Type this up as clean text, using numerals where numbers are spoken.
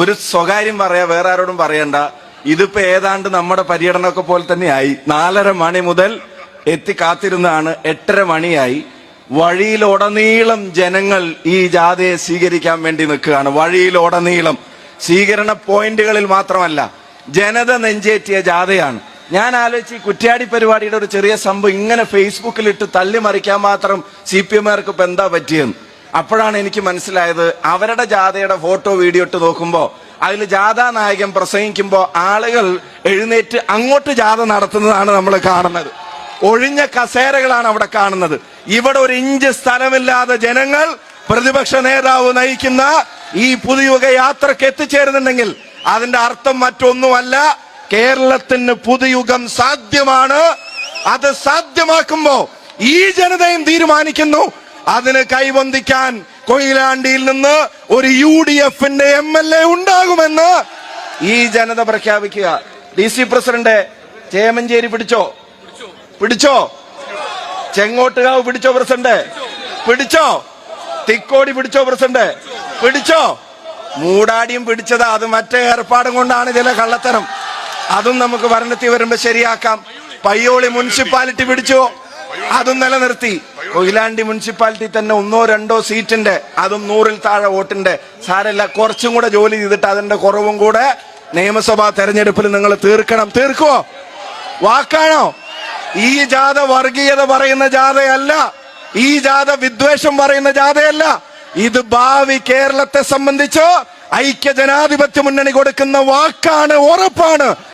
ഒരു സ്വകാര്യം പറയാ, വേറെ ആരോടും പറയണ്ട. ഇതിപ്പോ ഏതാണ്ട് നമ്മുടെ പര്യടനമൊക്കെ പോലെ തന്നെയായി. 4:30 മണി മുതൽ എത്തി കാത്തിരുന്നാണ് 8:30 മണിയായി. വഴിയിലുടനീളം ജനങ്ങൾ ഈ ജാഥയെ സ്വീകരിക്കാൻ വേണ്ടി നിൽക്കുകയാണ്. വഴിയിലുടനീളം സ്വീകരണ പോയിന്റുകളിൽ മാത്രമല്ല, ജനത നെഞ്ചേറ്റിയ ജാഥയാണ്. ഞാൻ ആലോചിച്ച് ഈ കുറ്റ്യാടി പരിപാടിയുടെ ഒരു ചെറിയ സംഭവം ഇങ്ങനെ ഫേസ്ബുക്കിലിട്ട് തള്ളിമറിക്കാൻ മാത്രം CPM-കാർക്ക് ഇപ്പൊ എന്താ പറ്റിയെന്ന്. അപ്പോഴാണ് എനിക്ക് മനസ്സിലായത്, അവരുടെ ജാഥയുടെ ഫോട്ടോ വീഡിയോ ഇട്ട് നോക്കുമ്പോ അതിൽ ജാഥാ നായകൻ പ്രസംഗിക്കുമ്പോ ആളുകൾ എഴുന്നേറ്റ് അങ്ങോട്ട് ജാഥ നടത്തുന്നതാണ് നമ്മൾ കാണുന്നത്. ഒഴിഞ്ഞ കസേരകളാണ് അവിടെ കാണുന്നത്. ഇവിടെ ഒരു ഇഞ്ച് സ്ഥലമില്ലാതെ ജനങ്ങൾ പ്രതിപക്ഷ നേതാവ് നയിക്കുന്ന ഈ പുതുയുഗ യാത്രക്ക് എത്തിച്ചേരുന്നുണ്ടെങ്കിൽ അതിന്റെ അർത്ഥം മറ്റൊന്നുമല്ല, കേരളത്തിന് പുതുയുഗം സാധ്യമാണ്. അത് സാധ്യമാക്കുമ്പോ ഈ ജനതയും തീരുമാനിക്കുന്നു അതിന് കൈവന്തിക്കാൻ കൊയിലാണ്ടിയിൽ നിന്ന് ഒരു UDF-ന്റെ MLA ഉണ്ടാകുമെന്ന് ഈ ജനത പ്രഖ്യാപിക്കുക. DC പ്രസിഡന്റ് ചേമഞ്ചേരി പിടിച്ചോ, ചെങ്ങോട്ടുകാവ് പിടിച്ചോ പ്രസിഡന്റ്, പിടിച്ചോ, തിക്കോടി പിടിച്ചോ പ്രസിഡന്റ്, പിടിച്ചോ. മൂടാടിയും പിടിച്ചത് അത് മറ്റേ ഏർപ്പാടും കൊണ്ടാണ് ചില കള്ളത്തരം. അതും നമുക്ക് ഭരണത്തിൽ വരുമ്പോ ശരിയാക്കാം. പയ്യോളി മുനിസിപ്പാലിറ്റി പിടിച്ചോ, അതും നിലനിർത്തി. കൊയിലാണ്ടി മുനിസിപ്പാലിറ്റി തന്നെ 1-2 സീറ്റിന്റെ, അതും 100-ൽ താഴെ വോട്ടിന്റെ സാരല്ല, കുറച്ചും കൂടെ ജോലി ചെയ്തിട്ട് അതിന്റെ കുറവും കൂടെ നിയമസഭാ തെരഞ്ഞെടുപ്പിൽ നിങ്ങൾ തീർക്കുവോ? വാക്കാണോ? ഈ ജാഥ വർഗീയത പറയുന്ന ജാഥയല്ല, ഈ ജാഥ വിദ്വേഷം പറയുന്ന ജാഥയല്ല. ഇത് ഭാവി കേരളത്തെ സംബന്ധിച്ച് ഐക്യ ജനാധിപത്യ മുന്നണി കൊടുക്കുന്ന വാക്കാണ്, ഉറപ്പാണ്.